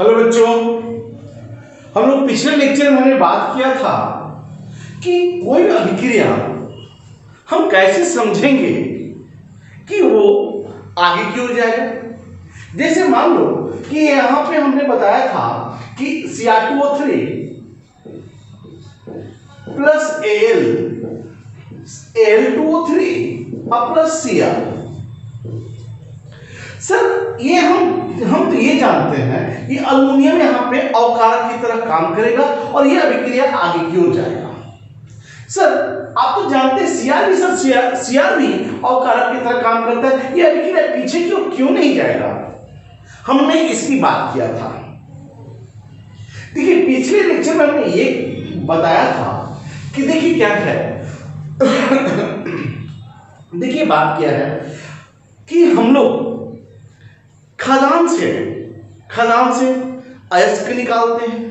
Hello बच्चों, हम लोग पिछले लेक्चर में हमने बात किया था कि कोई भी अभिक्रिया हम कैसे समझेंगे कि वो आगे की ओर जाएगा। जैसे मान लो कि यहां पे हमने बताया था कि Cr2O3 प्लस Al2O3 और प्लस Cr। सर ये हम तो ये जानते हैं कि अल्युमिनियम यहाँ पे अवकारक की तरह काम करेगा और ये अभिक्रिया आगे की ओर जाएगा। सर आप तो जानते हैं Cr भी अवकारक की तरह काम करता है, ये अभिक्रिया पीछे की ओर क्यों नहीं जाएगा? हमने इसकी बात किया था। देखिए पिछले लेक्चर में हमने ये बताया था कि देखिए क्या है देखिए बात क्या है कि हम लोग खदान से अयस्क निकालते हैं।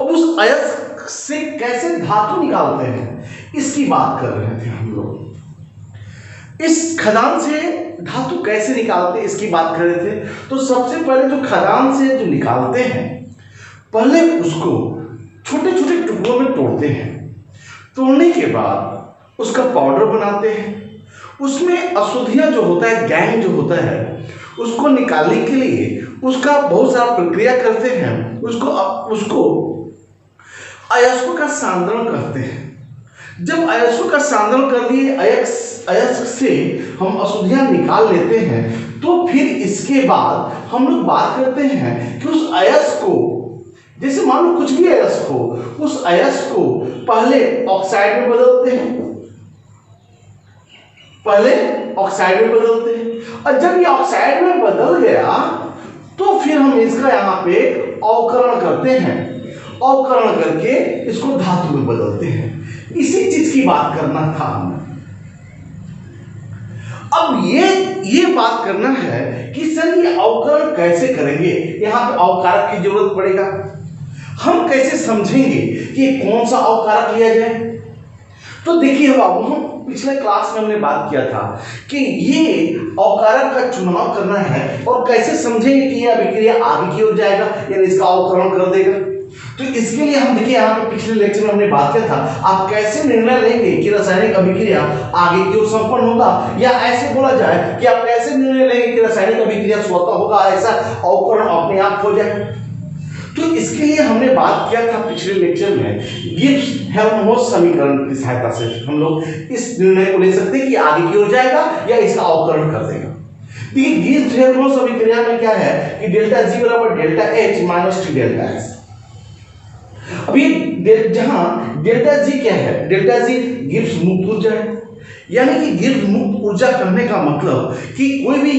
अब उस अयस्क से कैसे धातु निकालते हैं इसकी बात कर रहे थे हम लोग। इस खदान से धातु कैसे निकालते हैं इसकी बात कर रहे थे। तो सबसे पहले जो खदान से जो निकालते हैं, पहले उसको छोटे छोटे टुकड़ों में तोड़ते हैं। तोड़ने के बाद उसका पाउडर बनाते हैं। उसमें अशुद्धियां जो होता है, गैंग जो होता है, उसको निकालने के लिए उसका बहुत सारा प्रक्रिया करते हैं। उसको अयस्कों का सांद्रण करते हैं। जब अयस्कों का सांद्रण कर लिए, अयस्क से हम अशुद्धियां निकाल लेते हैं, तो फिर इसके बाद हम लोग बात करते हैं कि उस अयस्क को, जैसे मान लो कुछ भी अयस्क हो, उस अयस्क को पहले ऑक्साइड में बदलते हैं। और जब ये ऑक्साइड में बदल गया तो फिर हम इसका यहाँ पे अवकरण करते हैं। अवकरण करके इसको धातु में बदलते हैं। इसी चीज की बात करना था हमें। अब ये बात करना है कि सर ये अवकरण कैसे करेंगे, यहाँ पे अवकारक की जरूरत पड़ेगा। हम कैसे समझेंगे कि कौन सा अवकारक लिया जाए? तो देखिए बाबू, हम पिछले क्लास में हमने बात किया था कि ये अवकारक का चुनाव करना है और कैसे समझेंगे कि ये अभिक्रिया आगे की ओर जाएगा, यानी इसका अवकरण कर देगा। तो इसके लिए हम देखिए यहाँ पे पिछले लेक्चर में हमने बात किया था, आप कैसे निर्णय लेंगे कि रासायनिक अभिक्रिया आगे की ओर संपन्न होगा, या ऐसे बोला जाए कि आप कैसे निर्णय लेंगे कि रासायनिक अभिक्रिया स्वतः होगा, ऐसा अवकरण अपने आप हो जाए। तो इसके लिए हमने बात किया था पिछले लेक्चर में, गिब्स-हेल्महोल्ट्ज समीकरण की सहायता से हम लोग इस निर्णय को ले सकते हैं कि आगे की ओर जाएगा या इसका अवकरण कर देगा। देखिए गिब्स-हेल्महोल्ट्ज समीकरण में क्या है कि डेल्टा G बराबर delta H minus T delta S। अभी जहां डेल्टा G क्या है, डेल्टा G गिब्स मुक्त ऊर्जा है। यानी कि गिब्स मुक्त ऊर्जा करने का मतलब कि कोई भी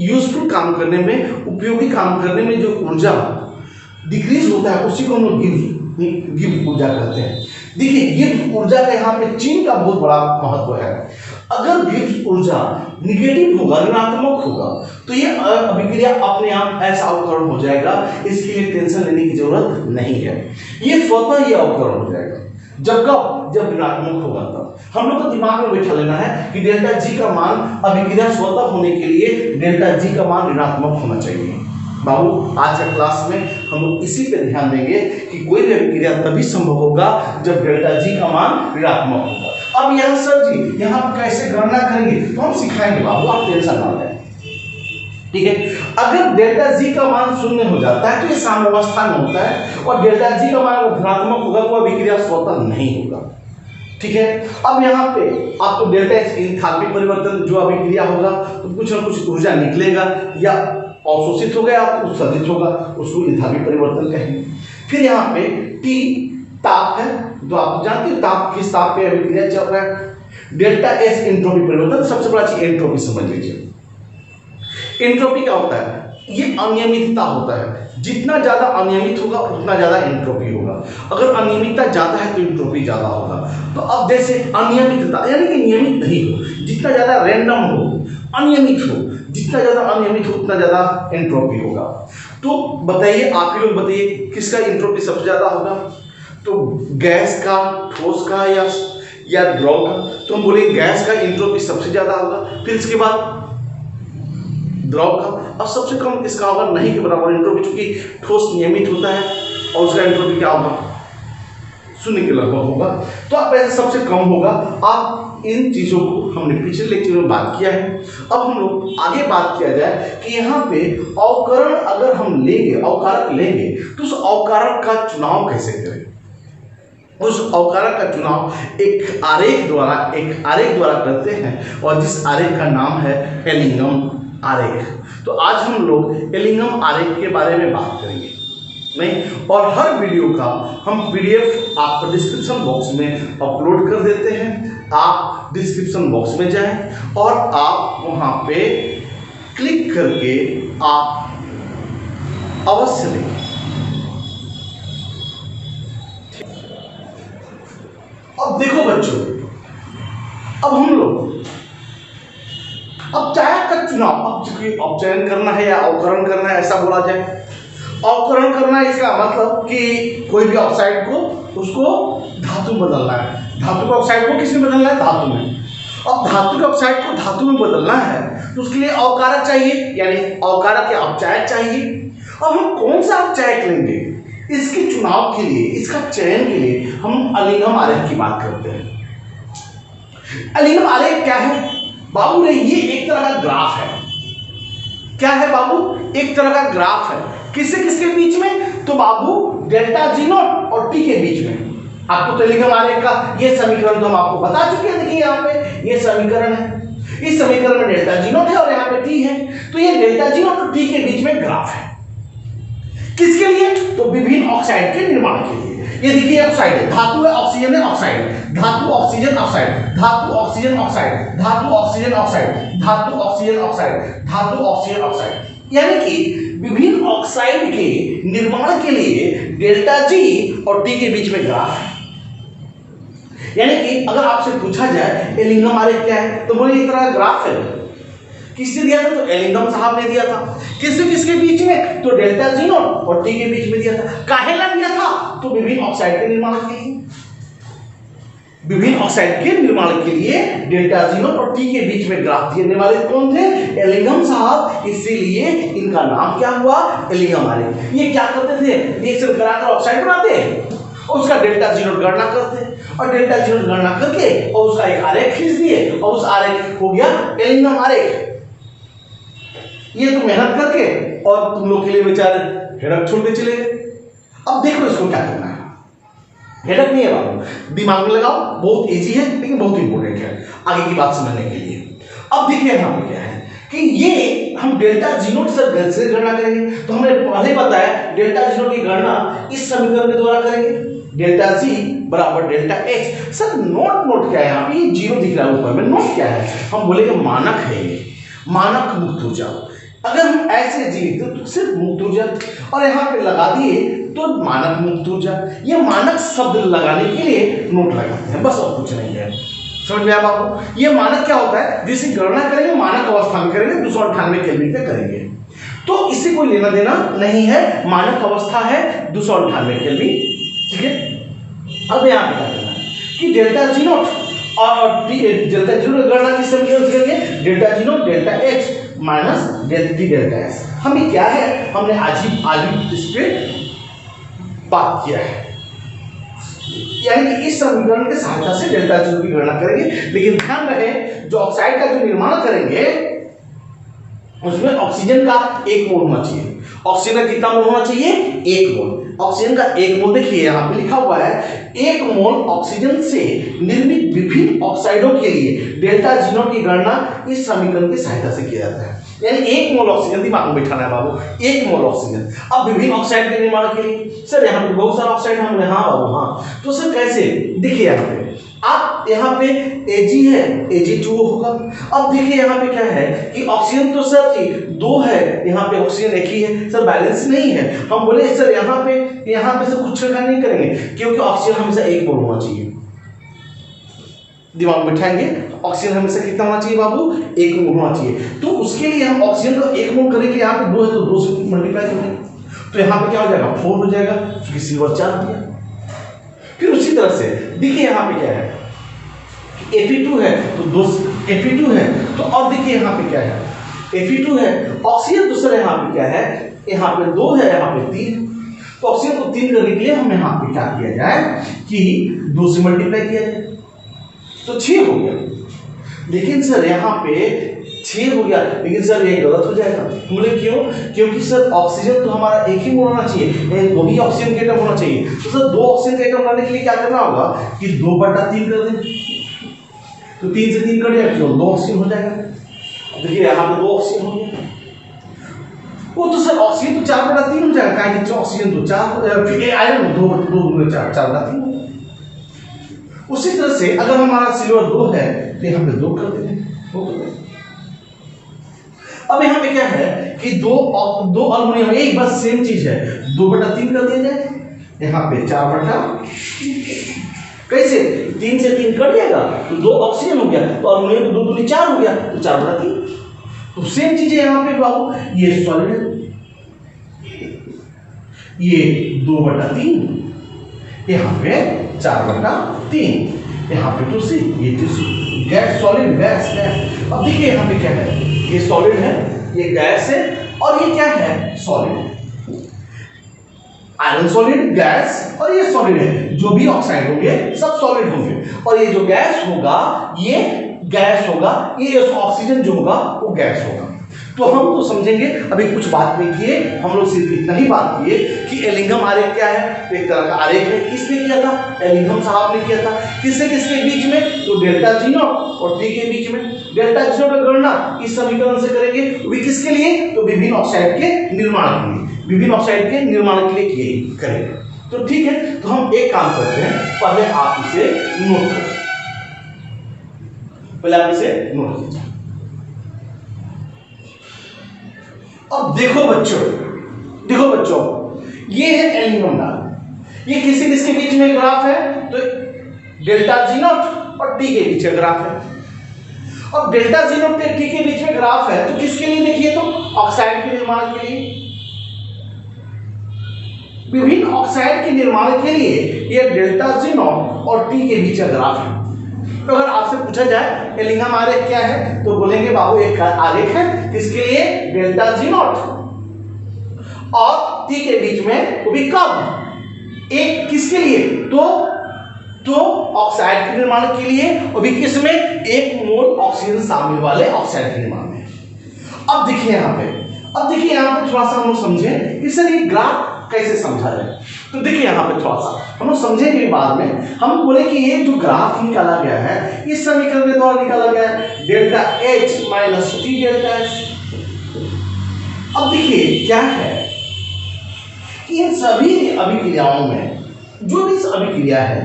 यूजफुल काम करने में, उपयोगी काम करने में जो ऊर्जा डिक्रीज होता है उसी को हम लोग गिब्स ऊर्जा कहते हैं। देखिए गिब्स ऊर्जा का यहाँ पे चिन्ह का बहुत बड़ा महत्व है। अगर गिब्स ऊर्जा निगेटिव होगा, ऋणात्मक होगा, तो ये अभिक्रिया अपने आप ऐसा अवकरण हो जाएगा। इसके लिए टेंशन लेने की जरूरत नहीं है, ये स्वतः ही अवकरण हो जाएगा। जब ऋणात्मक होगा तब हम लोग को दिमाग में बैठा लेना है कि डेल्टा G का मान अभिक्रिया स्वतः होने के लिए डेल्टा G का मान ऋणात्मक होना चाहिए। बाबू आज का क्लास में हम लोग इसी पे ध्यान देंगे कि कोई भी अभिक्रिया तभी संभव होगा जब डेल्टा G का मान ऋणात्मक होगा। अब यहाँ सर जी यहाँ कैसे गणना करेंगे तो हम सिखाएंगे बाबू, आप टेंशन ना लें, ठीक है। अगर डेल्टा G का मान शून्य हो जाता है तो ये साम्यावस्था में होता है, और डेल्टा G का मान धनात्मक होगा तो अभिक्रिया स्वतः नहीं होगा, ठीक है। अब यहाँ पे आपको डेल्टा H एंथैल्पी परिवर्तन जो अभिक्रिया होगा तो कुछ ना कुछ ऊर्जा निकलेगा, या अवशोषित हो गया उत्सर्जित होगा, उसको एंथैल्पी परिवर्तन कहेंगे। फिर यहाँ पे T ताप है, तो आप जानते हैं ताप किस ताप पे अभिक्रिया चल रहा है। डेल्टा S एंट्रोपी परिवर्तन, सबसे बड़ा चीज एंट्रोपी समझ लीजिए। एंट्रोपी क्या होता है, ये अनियमितता होता है। जितना ज्यादा अनियमित होगा उतना ज्यादा एंट्रोपी होगा। अगर अनियमितता ज्यादा है तो एंट्रोपी ज्यादा होगा। तो अब जैसे अनियमितता यानी कि नियमित नहीं हो, जितना ज्यादा रैंडम हो, अनियमित हो, जितना ज्यादा अनियमित हो उतना ज्यादा एंट्रोपी होगा। तो बताइए, आप ही लोग बताइए किसका एंट्रोपी सबसे ज्यादा होगा? तो गैस का, ठोस का या द्रव का? तो हम बोले गैस का एंट्रोपी सबसे ज्यादा होगा। फिर इसके बाद द्रव का, और सबसे कम इसका होगा नहीं के बराबर एंट्रोपी, चूंकि ठोस नियमित होता है और उसका एंट्रोपी क्या होगा, शून्य के लगभग होगा। तो आप ऐसे सबसे कम होगा। आप इन चीजों को हमने पिछले लेक्चर में बात किया है। अब हम लोग आगे बात किया जाए कि यहाँ पे अवकरण अगर हम लेंगे, अवकारक लेंगे, तो उस अवकारक का चुनाव कैसे करें। उस अवकारक का चुनाव एक आरेख द्वारा करते हैं, और जिस आरेख का नाम है एलिंगम आरेख। तो आज हम लोग एलिंगम आरेख के बारे में बात करेंगे नहीं, और हर वीडियो का हम पीडीएफ आपको डिस्क्रिप्शन बॉक्स में अपलोड कर देते हैं। आप डिस्क्रिप्शन बॉक्स में जाएं और आप वहां पे क्लिक करके आप अवश्य लें। अब देखो बच्चों, अब हम लोग अब चाहे का चुनाव, अब चूंकि अपचयन करना है या अवकरण करना है ऐसा बोला जाए। अवकरण करना है इसका मतलब कि कोई भी ऑक्साइड को उसको धातु में बदलना है। धातु का ऑक्साइड को किसमें बदलना है, धातु में। अब धातु के ऑक्साइड को धातु में बदलना है तो उसके लिए अवकारक चाहिए, यानी अवकारक या अपचायक चाहिए। अब हम कौन सा अपचायक लेंगे, इसके चुनाव के लिए, इसका चयन के लिए हम एलिंगम आरेख की बात करते हैं। एलिंगम आरेख क्या है बाबू रे, ये एक तरह का ग्राफ है। क्या है बाबू, एक तरह का ग्राफ है। किससे किसके बीच में, तो बाबू डेल्टा जी नॉट और टी के बीच में। आपको तो एलिंगम आरेख का ये समीकरण तो हम आपको बता चुके हैं। देखिए यहाँ पे ये समीकरण है, इस समीकरण में डेल्टा जी नॉट है और यहाँ पे टी है। तो ये डेल्टा जी नॉट और टी के बीच में ग्राफ है। किसके लिए, तो विभिन्न ऑक्साइड के निर्माण के लिए। ये देखिए ऑक्साइड है, धातु है, ऑक्सीजन है, ऑक्साइड, धातु ऑक्सीजन ऑक्साइड, धातु ऑक्सीजन ऑक्साइड, धातु ऑक्सीजन ऑक्साइड, धातु ऑक्सीजन ऑक्साइड, धातु ऑक्सीजन ऑक्साइड, यानी कि विभिन्न ऑक्साइड के निर्माण के लिए डेल्टा जी और टी के बीच में ग्राफ है। यानी कि अगर आपसे पूछा जाए एलिंगम आरेख क्या है, तो बोले एक तरह का ग्राफ है। किसने दिया था, तो एलिंगम साहब ने दिया था। किसके बीच में, तो डेल्टा जी नॉट और टी के बीच में दिया था। काहे ला दिया था, तो विभिन्न ऑक्साइड के निर्माण के लिए। विभिन्न ऑक्साइड के निर्माण के लिए डेल्टा जी नॉट और टी के बीच में ग्राफ देने वाले कौन थे, एलिंगम साहब। इसीलिए इनका नाम क्या हुआ, एलिंगम आरेख। ये क्या करते थे, रिएक्शन कराकर ऑक्साइड बनाते और उसका डेल्टा जी नॉट गणना करते, और डेल्टा जी नॉट गणना करके और उसका एक आरेख खींच दिए, और उस आरेख हो गया एलिंगम आरेख। ये तो मेहनत करके और तुम लोग के लिए बेचारे हेडक छोड़ के चले गए। अब देखो इसको क्या करना है, हेडक नहीं है बाबू, दिमाग में लगाओ, बहुत इजी है लेकिन बहुत इंपॉर्टेंट है आगे की बात समझने के लिए। अब देखिए यहाँ पे क्या है कि ये हम डेल्टा जी नॉट से गणना करेंगे। तो हमने पहले बताया डेल्टा जी नॉट की गणना इस समीकरण के द्वारा करेंगे, डेल्टा जी बराबर डेल्टा एच। सर नोट क्या है, यहाँ पे ये जीरो दिख रहा है ऊपर में, नोट क्या है, हम बोलेंगे मानक है ये, मानक मुक्त ऊर्जा। अगर हम ऐसे जी लिखते तो सिर्फ मुक्त ऊर्जा, और यहाँ पे लगा दिए तो मानक मुक्त ऊर्जा। ये मानक शब्द लगाने के लिए नोट लगाते हैं, बस और कुछ नहीं है। समझ में आया बाबू, ये मानक क्या होता है, जिसकी गणना करेंगे मानक अवस्था में करेंगे, 298 केल्विन पे करेंगे। तो इससे कोई लेना देना नहीं है, मानक अवस्था है 298 केल्विन, ठीक है। अब यहाँ पे क्या करना है कि डेल्टा जी नॉट और डेल्टा जी नॉट गणना किस समीकरण से करेंगे, delta G not delta H minus delta S. हमें क्या है, हमने आज ही इस पे बात किया है, यानी कि इस समीकरण की सहायता से डेल्टा जी की गणना करेंगे। लेकिन ध्यान रहे जो ऑक्साइड का जो निर्माण करेंगे उसमें ऑक्सीजन का 1 मोल होना चाहिए। ऑक्सीजन का कितना मोल होना चाहिए, 1 मोल। ऑक्सीजन का 1 मोल देखिए यहाँ पे लिखा हुआ है, 1 मोल ऑक्सीजन से निर्मित विभिन्न ऑक्साइडों के लिए डेल्टा जी नॉट की गणना इस समीकरण की सहायता से किया जाता है। यानी 1 मोल ऑक्सीजन, दिमाग में बैठाना है बाबू, 1 मोल ऑक्सीजन। अब विभिन्न ऑक्साइड के निर्माण के लिए सर यहाँ पे बहुत सारा ऑक्साइड हमने, हाँ बाबू हाँ, तो सर कैसे, देखिए यहाँ पे आप यहाँ पे Ag है, Ag2 होगा। अब देखिए यहाँ पे क्या है कि ऑक्सीजन तो सर 2 है, यहाँ पे ऑक्सीजन 1 ही है, सर बैलेंस नहीं है। हम बोले सर यहाँ पे से कुछ छेड़खानी नहीं करेंगे, क्योंकि ऑक्सीजन हमेशा 1 मोल होना चाहिए। दिमाग में बैठाएंगे, ऑक्सीजन हमेशा कितना होना चाहिए बाबू, 1 मोल होना चाहिए। तो उसके लिए हम ऑक्सीजन को 1 मोल करेंगे, यहाँ पे 2 है तो 2 से मल्टीप्लाई करेंगे, तो यहाँ पे क्या हो जाएगा, 4 हो जाएगा, क्योंकि सिल्वर 4 दिया। फिर उसी तरह से देखिए यहाँ पे क्या है, Fe2 है तो 2 Fe2 है तो, और देखिए यहाँ पे क्या है, Fe2 है। ऑक्सीजन दूसरा यहाँ पे क्या है, यहाँ पे 2 है, यहाँ पे 3। तो ऑक्सीजन को 3 करने के लिए हम यहाँ पे क्या किया जाए कि 2 से मल्टीप्लाई किया जाए, तो 6 हो गया। लेकिन सर यहाँ पे 6 हो गया, लेकिन सर ये गलत हो जाएगा। बोले क्यों? क्योंकि सर ऑक्सीजन तो हमारा एक ही मोल होना चाहिए, वही ऑक्सीजन के एटम होना चाहिए। तो सर 2 ऑक्सीजन के एटम लाने के लिए क्या करना होगा कि 2/3 कर दें, तो 3 से 3 कट जाएगा, तो 2 ऑक्सीजन हो जाएगा। देखिए यहाँ पे 2 ऑक्सीजन हो गया। वो तो सर ऑक्सीजन तो 4/3 हो जाएगा, काहे कि ऑक्सीजन तो 4, फिर आयरन 2/4 उसी तरह से अगर हमारा सिल्वर 2 है तो यहाँ पे 2 कर देंगे। अब यहाँ पे क्या है कि 2 अल्युमिनियम, एक बस सेम चीज है, 2/3 कर दिया जाए, यहाँ पे 4/, कैसे 3 से 3 कट जाएगा, तो 2 ऑक्सीजन हो गया, तो अल्युमिनियम 2 दूनी 4 हो गया, तो 4/3। तो सेम चीज है यहाँ पे बाबू, ये सॉलिड है, ये 2/3, यहाँ पे 4/3, यहाँ पे 2C, ये 2C, gas solid gas gas. अब देखिए यहाँ पे क्या है, ये सॉलिड है, ये गैस है, और ये क्या है सॉलिड, आयरन सॉलिड गैस, और ये सॉलिड है। जो भी ऑक्साइड होंगे सब सॉलिड होंगे, और ये जो गैस होगा ये गैस होगा, ये ऑक्सीजन जो होगा वो गैस होगा। तो हम तो समझेंगे, अभी कुछ बात नहीं किए हम लोग, सिर्फ इतना ही बात किए कि एलिंगम आरेख क्या है। एक तरह का आरेख है, किसने किया था, एलिंगम साहब ने किया था। किससे किसके बीच में, तो डेल्टा जी नॉट और टी के बीच में। डेल्टा जी नॉट की गणना इस समीकरण से करेंगे, वे किसके लिए, तो विभिन्न ऑक्साइड के निर्माण के लिए, विभिन्न ऑक्साइड के निर्माण के लिए करेंगे। तो ठीक है, तो हम एक काम करते हैं, पहले आप इसे नोट करें, पहले आप इसे नोट कीजिए। अब देखो बच्चों, ये है एलिंगम डाल, ये किसी किसके बीच में ग्राफ है, तो डेल्टा जी नॉट और टी के बीच में ग्राफ है। अब डेल्टा जी नॉट और टी के बीच में ग्राफ है, तो किसके लिए देखिए, तो ऑक्साइड के निर्माण के लिए, विभिन्न ऑक्साइड के निर्माण के लिए ये डेल्टा जी नॉट और टी के बीच का ग्राफ है। तो अगर आपसे पूछा जाए एलिंगम आरेख क्या है, तो बोलेंगे बाबू एक आरेख है, किसके लिए, डेल्टा जी नॉट और टी के बीच में, वो भी कब, एक किसके लिए, तो ऑक्साइड के निर्माण के लिए, वो भी किसमें, 1 मोल ऑक्सीजन शामिल वाले ऑक्साइड के निर्माण में। अब देखिए यहाँ पे थोड़ा सा हम लोग समझे कि सर ये ग्राफ कैसे समझा जाए। तो देखिए यहाँ पे थोड़ा सा हम लोग समझेंगे बाद में। हम बोले कि ये जो ग्राफ निकाला गया है, इस समीकरण के द्वारा निकाला गया है, delta H minus T delta S। अब देखिए क्या है कि इन सभी अभिक्रियाओं में, जो भी अभिक्रिया है,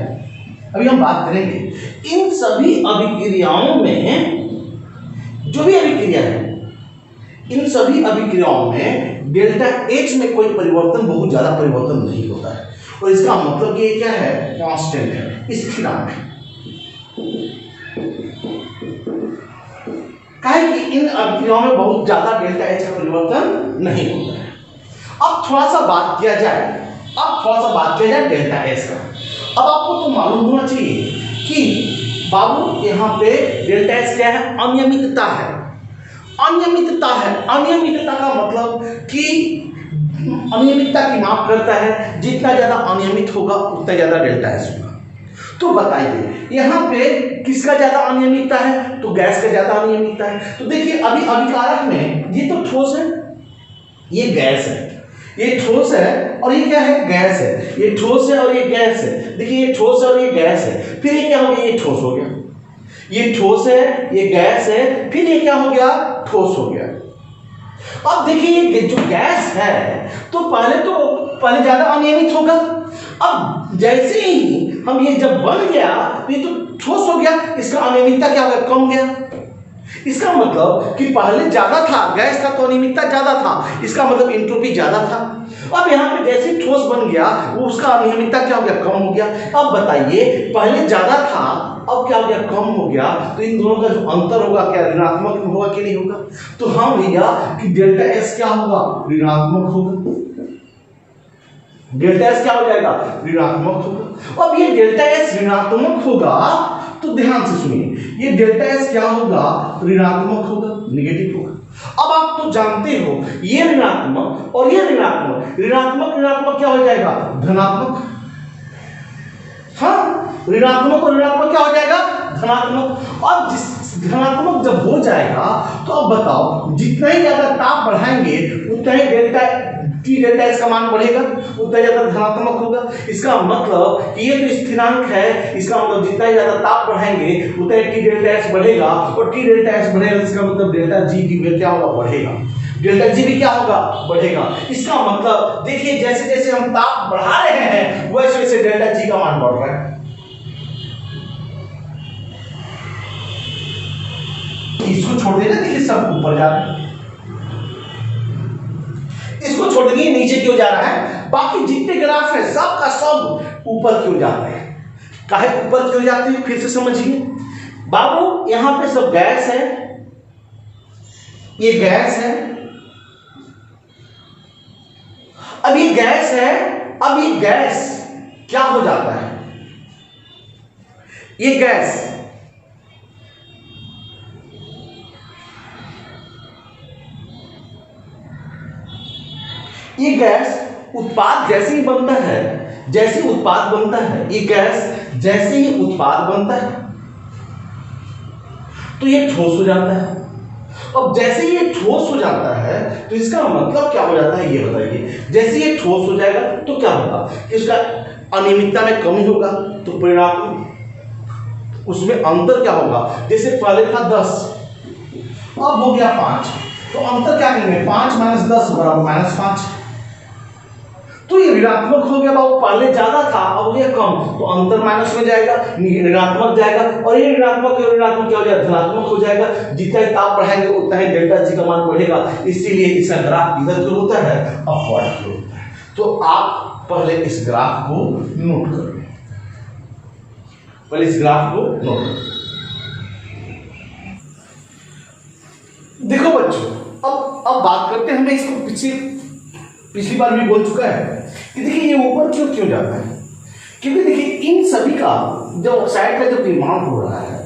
अभी हम बात करेंगे, इन सभी अभिक्रियाओं में जो भी अभिक्रिया है, इन सभी अभिक्रियाओं में डेल्टा H में कोई परिवर्तन, बहुत ज्यादा परिवर्तन नहीं होता है, और इसका मतलब ये क्या है, कांस्टेंट है, स्थिरांक है। काहे कि इन अभिक्रियाओं में बहुत ज्यादा डेल्टा H का परिवर्तन नहीं होता है। अब थोड़ा सा बात किया जाए डेल्टा S का। अब आपको तो मालूम होना चाहिए कि बाबू यहाँ पे डेल्टा S क्या है, अनियमितता है। अनियमितता का मतलब कि अनियमितता की माप करता है, जितना ज्यादा अनियमित होगा उतना ज्यादा डेल्टा S होगा। तो बताइए यहाँ पे किसका ज्यादा अनियमितता है, तो गैस का ज्यादा अनियमितता है। तो देखिए अभी अभिकारक में ये तो ठोस है, ये गैस है, ये ठोस है और ये क्या है, गैस है, ये ठोस है और ये गैस है। देखिए ये ठोस है और ये गैस है, फिर ये क्या हो गया, ये ठोस हो गया, ये ठोस है, ये गैस है, फिर ये क्या हो गया, ठोस हो गया। अब देखिए ये जो गैस है तो पहले ज्यादा अनियमित होगा। अब जैसे ही हम ये जब बन गया तो ये तो ठोस हो गया, इसका अनियमितता क्या हो गया, कम गया। इसका मतलब कि पहले ज्यादा था, गैस का तो अनियमितता ज्यादा था, इसका मतलब एंट्रोपी ज्यादा था। अब यहाँ पे जैसे ठोस बन गया वो उसका अनियमितता क्या हो गया, कम हो गया। अब बताइए पहले ज्यादा था, अब क्या हो गया, कम हो गया, तो इन दोनों का जो अंतर होगा क्या ऋणात्मक होगा कि नहीं होगा। तो हाँ भैया कि डेल्टा एस क्या होगा, ऋणात्मक होगा। डेल्टा एस क्या हो जाएगा, ऋणात्मक होगा। अब ये डेल्टा एस ऋणात्मक होगा तो ध्यान से सुनिए, ये डेल्टा एस क्या होगा, ऋणात्मक होगा, नेगेटिव होगा। अब आप तो जानते हो ये ऋणात्मक और ये ऋणात्मक, ऋणात्मक ऋणात्मक क्या हो जाएगा? धनात्मक। हाँ, ऋणात्मक और ऋणात्मक क्या हो जाएगा? धनात्मक। और जिस धनात्मक जब हो जाएगा तो अब बताओ, जितना ही ज्यादा ताप बढ़ाएंगे उतना ही डेल्टा टी डेल्टा एस का मान बढ़ेगा, उतना ज्यादा धनात्मक होगा। इसका मतलब कि ये तो स्थिरांक है, इसका मतलब जितना ही ज्यादा ताप बढ़ाएंगे उतना ही टी डेल्टा एस बढ़ेगा, और टी डेल्टा एस बढ़ेगा इसका मतलब डेल्टा जी की वैल्यू क्या होगा? बढ़ेगा। डेल्टा जी भी क्या होगा? बढ़ेगा। इसका मतलब देखिए, जैसे जैसे हम ताप बढ़ा रहे हैं वैसे वैसे डेल्टा जी का मान बढ़ रहा है। इसको छोड़ देना, देखिए सब ऊपर जा रहा है, इसको छोड़ देंगे नीचे क्यों जा रहा है, बाकी जितने ग्राफ है सब का सब ऊपर क्यों जाते हैं। काहे ऊपर क्यों जाते हैं फिर से समझिए बाबू। यहां पे सब गैस है, ये गैस है, अब ये गैस है, अब ये गैस क्या हो जाता है? ये गैस उत्पाद जैसे ही बनता है, जैसे ही उत्पाद बनता है, ये गैस जैसे ही उत्पाद बनता है तो ये ठोस हो जाता है। अब जैसे ये ठोस हो जाता है तो इसका मतलब क्या हो जाता है ये बताइए। जैसे ये ठोस हो जाएगा तो क्या होगा कि इसका अनियमितता में कमी होगा, तो परिणाम उसमें अंतर क्या होगा? जैसे पहले था 10 अब हो गया 5, तो अंतर क्या करेंगे? 5 - 10 बराबर -5। तो ये ऋणात्मक हो गया बाबू, पहले ज्यादा था अब ये कम, तो अंतर माइनस में जाएगा, ऋणात्मक जाएगा, और ये ऋणात्मक क्या हो जाएगा? धनात्मक हो जाएगा। जितना ही ताप बढ़ाएंगे उतना ही डेल्टा जी का मान बढ़ेगा, इसीलिए इसका ग्राफ इधर क्यों होता है? अपवर्ड क्यों होता है। तो आप पहले इस ग्राफ को नोट करो, पहले इस ग्राफ को नोट करो। देखो बच्चों, अब बात करते हैं, हमने इसको पिछली बार भी बोल चुका है कि देखिए ये ऊपर क्यों जाता है, क्योंकि देखिए इन सभी का जब ऑक्साइड का जब निर्माण हो रहा है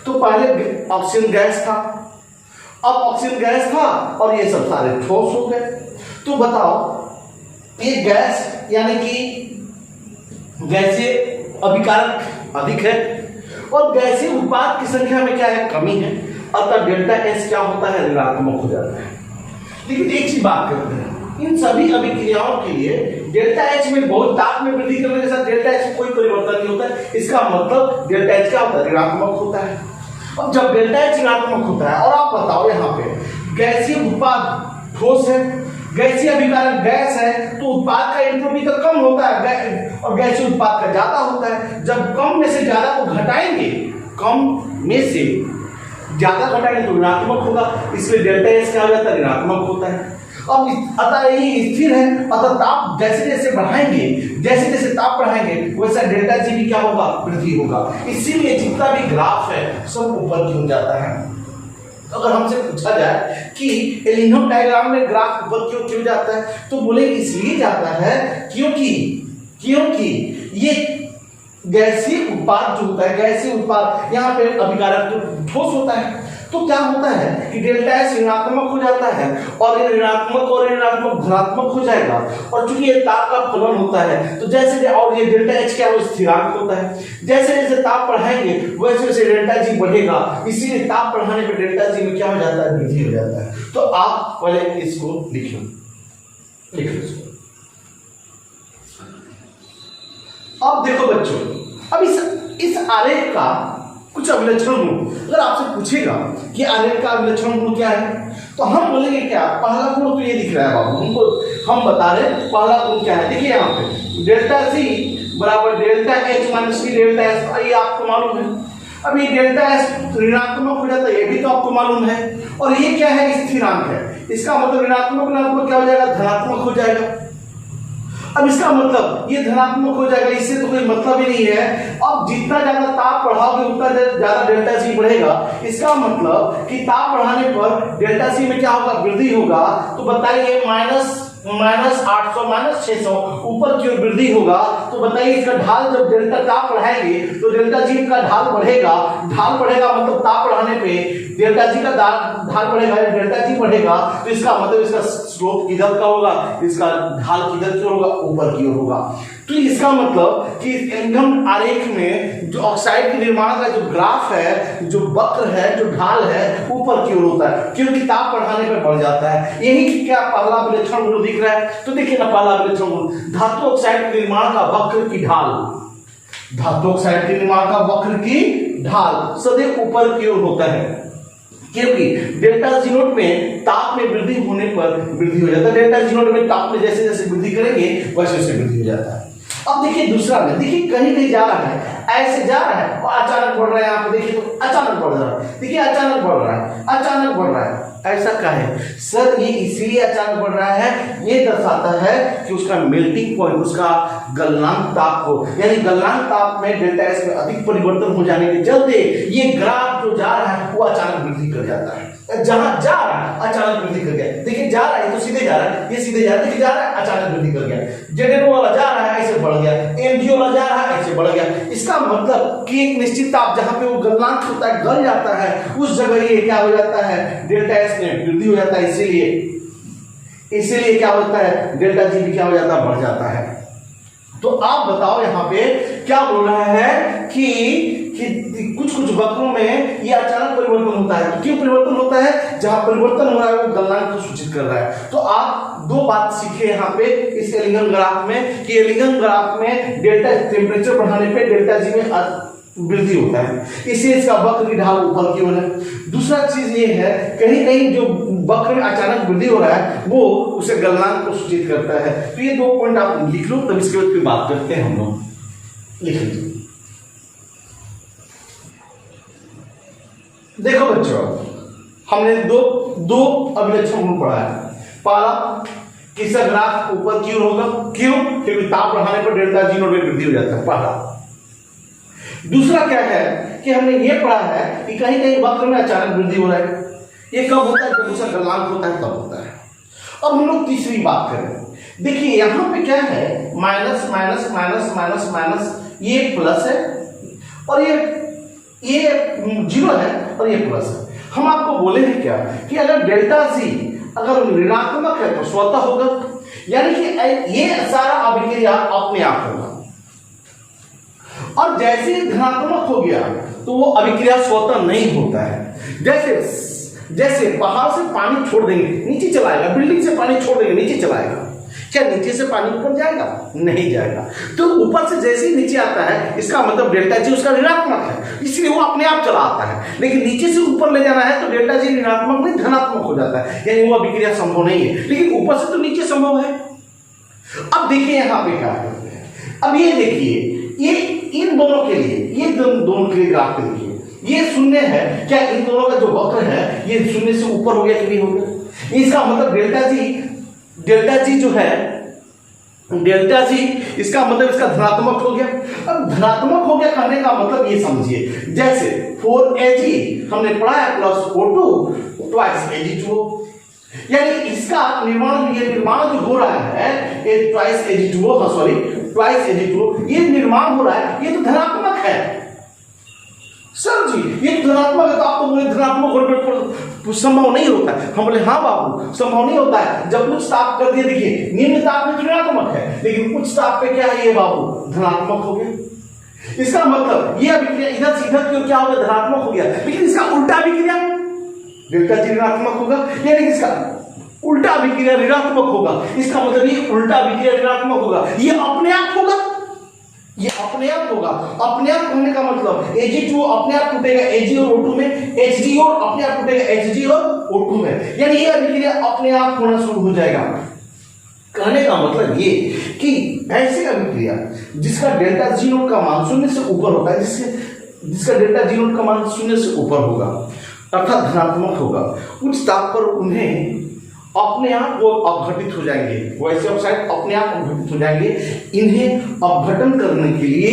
तो पहले ऑक्सीजन गैस था, अब ऑक्सीजन गैस था और ये सब सारे ठोस हो गए। तो बताओ ये गैस यानी कि गैसीय अभिकारक अधिक है और गैसीय उत्पाद की संख्या में क्या है? कमी है, अतः डेल्टा एस क्या होता है? ऋणात्मक हो जाता है। लेकिन एक चीज बात करते हैं, इन सभी अभिक्रियाओं के लिए डेल्टा एच में बहुत ताप में वृद्धि करने के साथ डेल्टा एच में कोई परिवर्तन नहीं होता है। इसका मतलब डेल्टा एच क्या होता है? ऋणात्मक होता है। अब जब डेल्टा एच ऋणात्मक होता है, और आप बताओ यहाँ पे गैसीय उत्पाद ठोस है, गैसीय अभिकारक गैस है, तो उत्पाद का एंट्रोपी तो कम होता है और गैसीय उत्पाद का ज्यादा होता है। जब कम में से ज्यादा को घटाएंगे, कम में से ज्यादा घटाएंगे तो ऋणात्मक होगा, इसलिए डेल्टा एस क्या हो जाता है? ऋणात्मक होता है। अब अतः यही स्थिर है, अतः ताप जैसे जैसे बढ़ाएंगे, जैसे जैसे ताप बढ़ाएंगे वैसा डेल्टा जी भी क्या होगा? वृद्धि होगा। इसीलिए जितना भी ग्राफ है सब ऊपर क्यों जाता है। तो अगर हमसे पूछा जाए कि एलिनम डायग्राम में ग्राफ ऊपर क्यों जाता है, तो बोले इसलिए जाता है क्योंकि ये गैसीय उत्पाद जो होता है, गैसीय उत्पाद यहाँ पे अभिकारक तो ठोस होता है, तो क्या होता है कि डेल्टा एस ऋणात्मक हो जाता है और ये ऋणात्मक धनात्मक हो जाएगा। और चूंकि ये ताप का फलन होता है तो जैसे और ये डेल्टा एच क्या है? स्थिरांक होता है। जैसे जैसे ताप बढ़ाएंगे वैसे वैसे डेल्टा जी बढ़ेगा, इसीलिए ताप बढ़ाने पर डेल्टा जी में क्या हो जाता है? वृद्धि हो जाता है। तो आप पहले इसको लिख लो इसको। अब देखो बच्चों, अब इस आरेख का कुछ अभिलक्षण गुण अगर आपसे पूछेगा कि आरेख का अभिलक्षण गुण क्या है, तो हम बोलेंगे क्या? पहला गुण तो ये दिख रहा है बाबू, हमको हम बता रहे हैं पहला गुण क्या है। देखिए यहाँ पे डेल्टा सी बराबर डेल्टा एच माइनस की डेल्टा एस, ये आपको मालूम है। अब ये डेल्टा एस ऋणात्मक हो जाता है, ये भी तो आपको मालूम है। और ये क्या है? स्थिरांक है। इसका मतलब ऋणात्मक क्या हो जाएगा? धनात्मक हो जाएगा। अब इसका मतलब ये धनात्मक हो जाएगा, इससे तो कोई मतलब ही नहीं है। अब जितना ज्यादा ताप बढ़ाओगे उतना ज्यादा डेल्टा सी बढ़ेगा। इसका मतलब कि ताप बढ़ाने पर डेल्टा सी में क्या होगा? वृद्धि होगा। तो बताइए -800 -600 ऊपर की ओर वृद्धि होगा, तो बताइए इसका ढाल जब डेल्टा ताप बढ़ाएंगे तो डेल्टा जी का ढाल बढ़ेगा। ढाल बढ़ेगा मतलब ताप बढ़ाने पे डेल्टा जी का ढाल बढ़ेगा, डेल्टा जी बढ़ेगा, तो इसका मतलब इसका स्लोप किधर का होगा, इसका ढाल किधर की ओर होगा, ऊपर की ओर होगा। तो इसका मतलब कि एल्यूमीनियम आरेख में जो ऑक्साइड के निर्माण का जो ग्राफ है, जो वक्र है, जो ढाल है, ऊपर की ओर होता है, क्योंकि ताप बढ़ाने पर बढ़ जाता है। यही क्या पहला विलक्षण गुण दिख रहा है, तो देखिए ना पहला विलक्षण गुण, धातु ऑक्साइड के निर्माण का वक्र की ढाल, धातु ऑक्साइड के निर्माण का वक्र की ढाल सदैव ऊपर की ओर होता है, क्योंकि डेल्टा जी नोट में ताप में वृद्धि होने पर वृद्धि हो जाता है। डेल्टा जी नोट में ताप में जैसे जैसे वृद्धि करेंगे वैसे वैसे वृद्धि हो जाता है। अब देखिए दूसरा में, देखिए कहीं कहीं जा रहा है, ऐसे जा रहा है और अचानक बढ़ रहा है, आप देखिए तो अचानक बढ़ रहा है, देखिए अचानक बढ़ रहा है, अचानक बढ़ रहा है, ऐसा क्या है सर? ये इसलिए अचानक बढ़ रहा है, ये दर्शाता है कि उसका मेल्टिंग पॉइंट, उसका गलनांक ताप को, यानी गलनांक ताप में डेल्टा एस में अधिक परिवर्तन हो जाने के चलते ये ग्राफ जो जा रहा है वो अचानक वृद्धि कर जाता है। जहां जा रहा है अचानक वृद्धि कर गया, देखिए जा रहा है तो सीधे जा रहा है, ये सीधे जा रहा है, देखिए जा रहा है अचानक वृद्धि कर गया, जेडेरो वाला जा रहा है ऐसे बढ़ गया, एमजीओ वाला जा रहा है ऐसे बढ़ गया। इसका मतलब कि एक निश्चित ताप जहां पे वो गलनांक होता है, गल जाता है, उस जगह ये क्या हो जाता है, डेल्टा एस में वृद्धि हो जाता है, इसीलिए क्या होता है, डेल्टा जी भी क्या हो जाता है, बढ़ जाता है। तो आप बताओ यहाँ पे क्या बोल रहा है कि कुछ कुछ वक्रों में ये अचानक परिवर्तन होता है। तो क्यों परिवर्तन होता है? जहां परिवर्तन हो रहा है वो गलनांक को सूचित कर रहा है। तो आप दो बात सीखे यहाँ पे इस एलिंगन ग्राफ में कि एलिंगन ग्राफ में डेल्टा टेम्परेचर बढ़ाने पे डेल्टा जी में वृद्धि होता है, इसलिए इसका वक्र की ढाल ऊपर की ओर है। दूसरा चीज ये है, कहीं कहीं जो वक्र में अचानक वृद्धि हो रहा है वो उसे गलनांक को सूचित करता है। तो ये दो पॉइंट आप लिख लो, तब इसके बाद फिर बात करते हैं हम लोग। लिख लीजिए। देखो बच्चों, हमने दो अभिलक्षण गुण पढ़ा है। पहला कि इसका ग्राफ ऊपर की ओर होगा, क्यों? क्योंकि ताप बढ़ाने पर डेल्टा जी नोट में वृद्धि हो जाता है, पहला। दूसरा क्या है कि हमने ये पढ़ा है कि कहीं कहीं वक्र में अचानक वृद्धि हो रहा है, ये कब होता है? जब उसका गलनांक होता है तब होता है। अब हम लोग तीसरी बात करें, देखिए यहां पे क्या है, minus minus minus minus minus, ये प्लस है और ये जीरो है और ये प्लस है। हम आपको बोले हैं क्या कि अगर डेल्टा जी अगर ऋणात्मक है तो स्वतः होगा, यानी कि ये सारा अभिक्रिया अपने आप होगा, और जैसे ही धनात्मक हो गया तो वो अभिक्रिया स्वतः नहीं होता है। जैसे पहाड़ से पानी छोड़ देंगे नीचे चलाएगा, बिल्डिंग से पानी छोड़ देंगे नीचे चलाएगा, क्या नीचे से पानी ऊपर जाएगा? नहीं जाएगा। तो ऊपर से जैसे ही नीचे आता है इसका मतलब डेल्टा जी उसका ऋणात्मक है, इसलिए वो अपने आप चला आता है। लेकिन नीचे से ऊपर ले जाना है तो डेल्टा जी ऋणात्मक नहीं धनात्मक हो जाता है, यानी वो अभिक्रिया संभव नहीं है। लेकिन ऊपर से तो नीचे संभव है। अब देखिए यहाँ पे क्या करते हैं, अब ये देखिए, ये इन दोनों के लिए, ये दोनों के लिए ग्राफ देखिए, ये शून्य है, क्या इन दोनों का जो वक्र है ये शून्य से ऊपर हो गया कि नहीं हो गया? इसका मतलब डेल्टा जी जो है, डेल्टा जी इसका मतलब इसका धनात्मक हो गया। अब धनात्मक हो गया कहने का मतलब ये समझिए, जैसे 4Ag हमने पढ़ा है प्लस O2 ट्वाइस Ag2, यानी इसका निर्माण जो हो रहा है ये twice Ag2, sorry twice Ag2, ये निर्माण हो रहा है, ये तो धनात्मक है। सर जी ये धनात्मक है, तो आप तो बोले धनात्मक होने पर संभव नहीं होता है। हम बोले हाँ बाबू संभव नहीं होता है, जब उच्च ताप कर दिए, देखिए निम्न ताप में ऋणात्मक है लेकिन उच्च ताप पे क्या है ये बाबू धनात्मक हो गया। इसका मतलब ये अभिक्रिया इधर से इधर क्या हो गया, धनात्मक हो गया, लेकिन इसका उल्टा अभिक्रिया डेल्टा जी ऋणात्मक होगा, यानी इसका उल्टा अभिक्रिया ऋणात्मक होगा। इसका मतलब ये उल्टा अभिक्रिया ऋणात्मक होगा, ये अपने आप होगा, ये अपने आप होगा। अपने आप होने का मतलब Ag2 अपने आप टूटेगा Ag और O2 में, Hg और अपने आप टूटेगा Hg और O2 में, यानी ये अभिक्रिया अपने आप होना शुरू हो जाएगा। कहने का मतलब ये कि ऐसे अभिक्रिया जिसका डेल्टा जी नोट का मान शून्य से ऊपर होता है, जिसका डेल्टा जी नोट का मान शून्य से ऊपर होगा अर्थात धनात्मक होगा, उच्च ताप पर उन्हें अपने आप वो अपघटित हो जाएंगे, वैसे ऑक्साइड अपने आप अपघटित हो जाएंगे। इन्हें अपघटन करने के लिए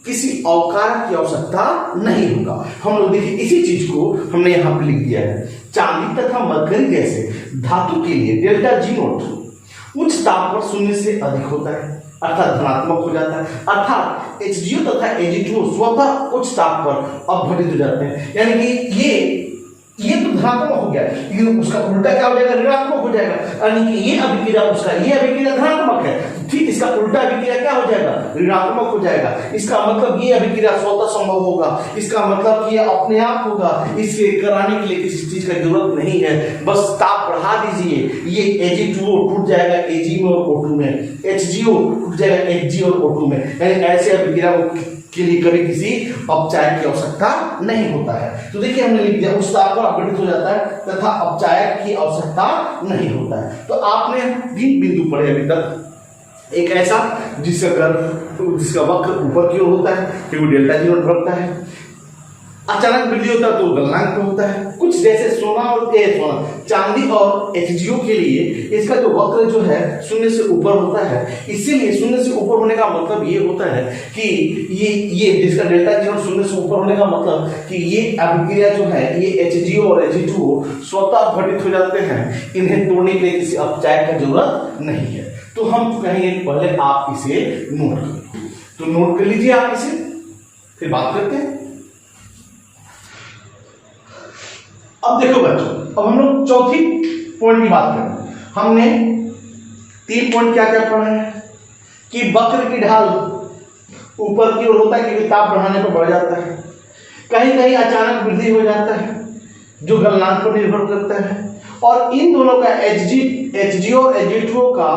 किसी अवकार की आवश्यकता नहीं होगा। हम लोग देखिए इसी चीज को हमने यहाँ पे लिख दिया है। चांदी तथा मरकरी जैसे धातु के लिए डेल्टा जी नोट उच्च ताप पर शून्य से अधिक होता है अर्थात धनात्मक हो जाता है, अर्थात H2O तथा Ag2O स्वतः उच्च ताप पर अपघटित हो जाते हैं। यानी कि ये तो धनात्मक हो गया, लेकिन उसका उल्टा क्या हो जाएगा, ऋणात्मक हो जाएगा। यानी कि ये अभिक्रिया उसका, ये अभिक्रिया धनात्मक है, ठीक इसका उल्टा अभिक्रिया क्या हो जाएगा, ऋणात्मक हो जाएगा। इसका मतलब ये अभिक्रिया स्वतः संभव होगा, इसका मतलब कि ये अपने आप होगा, इसे कराने के लिए किसी चीज का जरूरत नहीं है, बस ताप बढ़ा दीजिए, ये Ag2O टूट जाएगा Ag में और O2 में, HGO टूट जाएगा Hg और O2 में। यानी ऐसे अभिक्रिया के लिए कभी किसी अपचायक की आवश्यकता नहीं होता है। तो देखिए हमने लिख दिया उच्च ताप पर अपघटित हो जाता है तथा अपचायक की आवश्यकता नहीं होता है। तो आपने 3 बिंदु पढ़े अभी तक। एक ऐसा जिसका वक्र ऊपर की ओर होता है, फिर वो डेल्टा जी नोट बढ़ता है, अचानक वृद्धि होता है तो गलनांक पे होता है। कुछ जैसे चांदी और HGO के लिए इसका जो वक्र जो है शून्य से ऊपर होता है, इसीलिए शून्य से ऊपर होने का मतलब ये होता है कि ये जिसका डेल्टा जी नोट शून्य से ऊपर होने का मतलब कि ये अभिक्रिया जो है ये HGO और Ag2O स्वतः घटित हो जाते हैं, इन्हें तोड़ने के लिए किसी अपचायक की जरूरत नहीं है। तो हम कहेंगे पहले आप इसे नोट करें, तो नोट कर लीजिए आप इसे, फिर बात करते हैं। अब देखो बच्चों, अब हम लोग चौथी पॉइंट की बात करें। हमने 3 पॉइंट क्या क्या पढ़ा है कि वक्र की ढाल ऊपर की ओर होता है क्योंकि ताप बढ़ाने पर बढ़ जाता है, कहीं कहीं अचानक वृद्धि हो जाता है जो गलनांक पर निर्भर करता है, और इन दोनों का HG और Ag2O का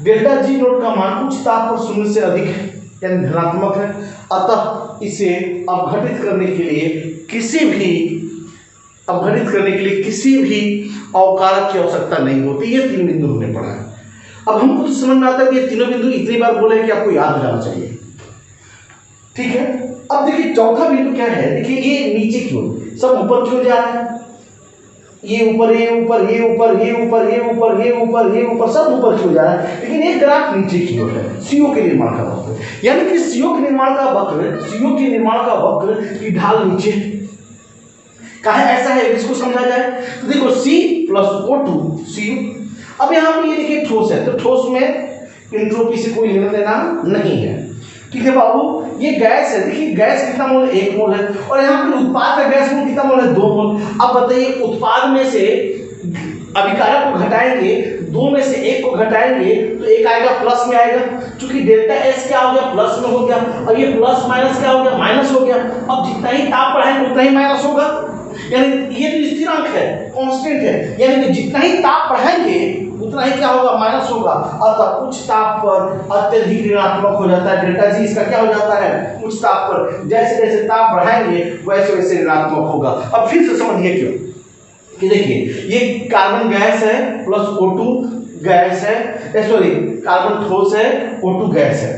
डेल्टा जी नोट का मान उच्च ताप पर शून्य से अधिक है यानी धनात्मक है, अतः इसे अपघटित करने के लिए किसी भी अवकारक की आवश्यकता नहीं होती। ये 3 बिंदु हमने पढ़ा है। अब हमको तो समझ में आता है कि ये तीनों बिंदु इतनी बार बोले कि आपको याद हो जाना चाहिए, ठीक है। अब देखिए चौथा बिंदु क्या है, देखिए ये नीचे की ओर, सब ऊपर की ओर जा रहा है, ये ऊपर ये ऊपर ये ऊपर ये ऊपर ये ऊपर ये ऊपर ये ऊपर सब ऊपर की ओर जा रहा है, लेकिन एक ग्राफ नीचे की ओर है, CO के निर्माण का वक्र, यानी कि CO के निर्माण का वक्र की ढाल नीचे काहे ऐसा है इसको समझा जाए। तो देखो C प्लस O2 CO। अब यहाँ पे ये देखिए ठोस है, तो ठोस में एंट्रोपी से कोई लेना देना नहीं है, ठीक है बाबू। ये गैस है, देखिए गैस कितना मोल, 1 मोल है, और यहाँ पे उत्पाद का गैस मोल कितना मोल है, 2 मोल। अब बताइए उत्पाद में से अभिकारक को घटाएंगे, 2 में से 1 को घटाएंगे तो 1 आएगा प्लस में आएगा, क्योंकि डेल्टा S क्या हो गया, प्लस में हो गया। अब ये प्लस माइनस क्या हो गया, माइनस हो गया। अब जितना ही ताप बढ़ाएंगे उतना ही माइनस होगा, यानी ये तो स्थिरांक है, कांस्टेंट है, यानी कि जितना ही ताप बढ़ाएंगे उतना ही क्या होगा, माइनस होगा। अतः उच्च ताप पर अत्यधिक ऋणात्मक हो जाता है, डेल्टा जी इसका क्या हो जाता है, उच्च ताप पर जैसे जैसे ताप बढ़ाएंगे वैसे वैसे ऋणात्मक होगा। अब फिर से समझिए क्यों, कि देखिए ये कार्बन गैस है प्लस O2 गैस है, सॉरी कार्बन ठोस है, O2 गैस है।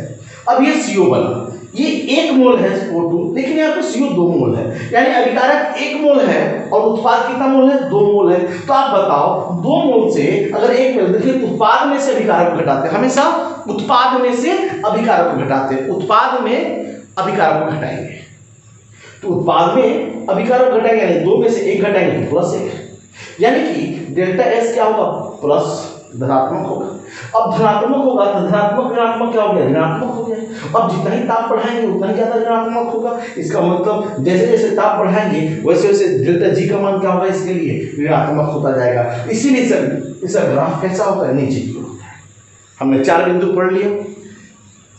अब ये CO बना, ये 1 मोल है O2, लेकिन यहाँ पे CO 2 मोल है, यानी अभिकारक 1 मोल है और उत्पाद कितना मोल है, 2 मोल है। तो आप बताओ 2 मोल से अगर 1 मोल, देखिए उत्पाद में से अभिकारक को घटाते हैं, हमेशा उत्पाद में से अभिकारक को घटाते हैं, उत्पाद में अभिकारक को घटाएंगे, तो उत्पाद में अभिकारक घटाएंगे यानी 2 में से 1 घटाएंगे तो प्लस 1, यानी कि डेल्टा S क्या होगा, प्लस धनात्मक होगा। अब धनात्मक होगा तो धनात्मक ऋणात्मक क्या हो गया, ऋणात्मक हो गया। अब जितना ही ताप बढ़ाएंगे उतना ही ज्यादा ऋणात्मक होगा, इसका मतलब जैसे जैसे ताप बढ़ाएंगे वैसे वैसे डेल्टा जी का मान क्या होगा, इसके लिए ऋणात्मक होता जाएगा। इसीलिए सर इसका ग्राफ कैसा होता है, नीचे की ओर। हमने 4 बिंदु पढ़ लिया।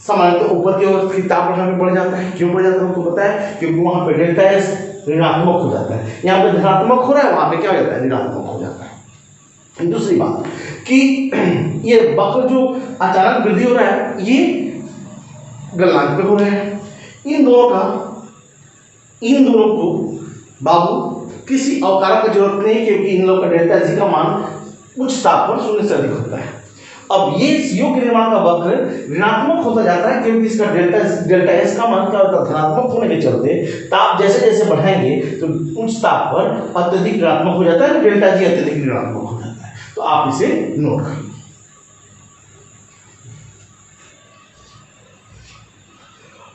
सामान्यतः ऊपर की ओर ताप बढ़ाने में बढ़ जाता है, क्यों बढ़ जाता है हमको पता है, क्योंकि वहां पे डेल्टा एस ऋणात्मक हो जाता है, यहाँ पे धनात्मक हो रहा है, वहां पे क्या हो जाता है, ऋणात्मक हो जाता है। दूसरी बात कि ये वक्र जो अचानक वृद्धि हो रहा है ये गलनांक पे हो रहा है। इन दोनों को बाबू किसी अवकारक की जरूरत नहीं, क्योंकि इन लोगों का डेल्टा जी का मान उच्च ताप पर 0 से अधिक होता है। अब ये CO के निर्माण का वक्र ऋणात्मक होता जाता है, क्योंकि इसका डेल्टा S का मान क्या होता है, धनात्मक होने के चलते ताप जैसे जैसे बढ़ाएंगे तो उच्च ताप पर अत्यधिक ऋणात्मक हो जाता है, डेल्टा जी अत्यधिक ऋणात्मक हो जाता है। तो आप इसे नोट करिए।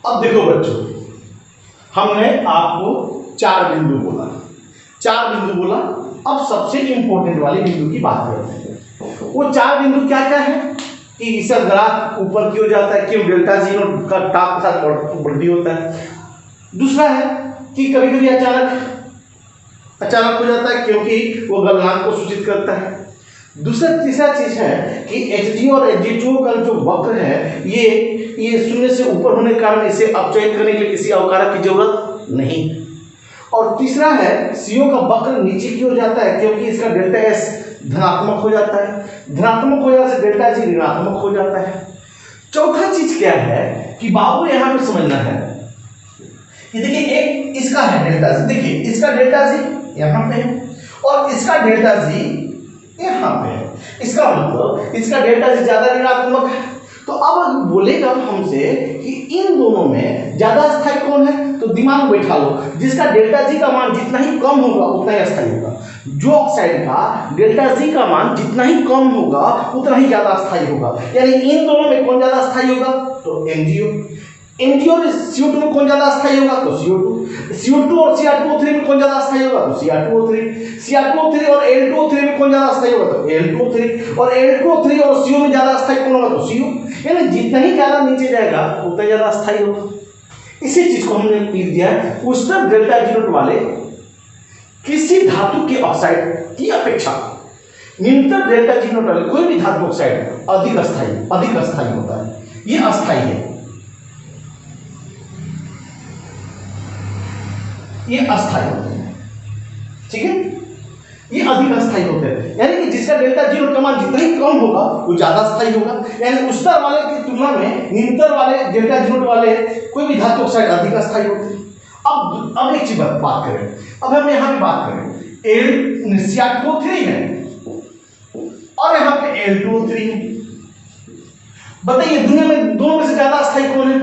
अब देखो बच्चों, हमने आपको 4 बिंदु बोला। अब सबसे इंपॉर्टेंट वाले बिंदु की बात करते हैं। वो 4 बिंदु क्या क्या है, कि इसका ग्राफ ऊपर क्यों जाता है, क्यों डेल्टा जी नोट का टॉप के साथ वृद्धि होता है। दूसरा है कि कभी कभी अचानक हो जाता है क्योंकि वो गलनांक को सूचित करता है। तीसरा चीज है कि HG और HG2 का जो वक्र है ये शून्य से ऊपर होने के कारण इसे अपचयित करने के लिए किसी अवकारक की जरूरत नहीं। और तीसरा है CO का वक्र नीचे की ओर जाता है क्योंकि इसका डेल्टा S धनात्मक हो जाता है, धनात्मक हो जाने से डेल्टा G ऋणात्मक हो जाता है। चौथा चीज क्या है कि बाबू यहाँ पे समझना है कि देखिए एक इसका है डेल्टा G, देखिए इसका डेल्टा G यहाँ पे है और इसका डेल्टा G यहाँ पे है, इसका मतलब इसका डेल्टा G ज्यादा ऋणात्मक है। तो अब बोलेगा हमसे कि इन दोनों में ज्यादा अस्थायी कौन है, तो दिमाग में बैठा लो, जिसका डेल्टा G का मान जितना ही कम होगा उतना ही अस्थायी होगा। जो ऑक्साइड का डेल्टा G का मान जितना ही कम होगा उतना ही ज्यादा अस्थायी होगा। यानी इन दोनों में कौन ज्यादा अस्थायी होगा, तो MgO और CO2 में कौन ज्यादा अस्थायी होगा, तो CO2 और Cr2O3 में कौन ज्यादा अस्थायी होगा, तो Cr2O3 और Al2O3 में कौन ज्यादा अस्थायी होगा, तो Al2O3 और Al2O3 और CO में ज्यादा अस्थायी कौन होगा, तो CO। यानी जितना ही ज्यादा नीचे जाएगा उतना ज्यादा अस्थायी होगा। इसी चीज को हमने लिख दिया है, उच्चतर डेल्टा G नोट वाले किसी धातु के ऑक्साइड की अपेक्षा निम्नतर डेल्टा G नोट वाले कोई भी धातु ऑक्साइड अधिक अस्थायी होता है। ये अस्थायी है, ये अस्थायी होते हैं, ठीक है, ये अधिक अस्थायी होते हैं। यानी कि जिसका डेल्टा G नोट का मान जितना ही कम होगा वो ज्यादा अस्थायी होगा। यानी उच्चतर वाले की तुलना में निम्नतर वाले डेल्टा G नोट वाले कोई भी धातु ऑक्साइड अधिक अस्थायी होते हैं। अब एक चीज बात करें, अब हम यहाँ पे बात करें Cr2O3 है और यहाँ पे Al2O3 है। बताइए दुनिया में दोनों में से ज्यादा अस्थायी कौन है,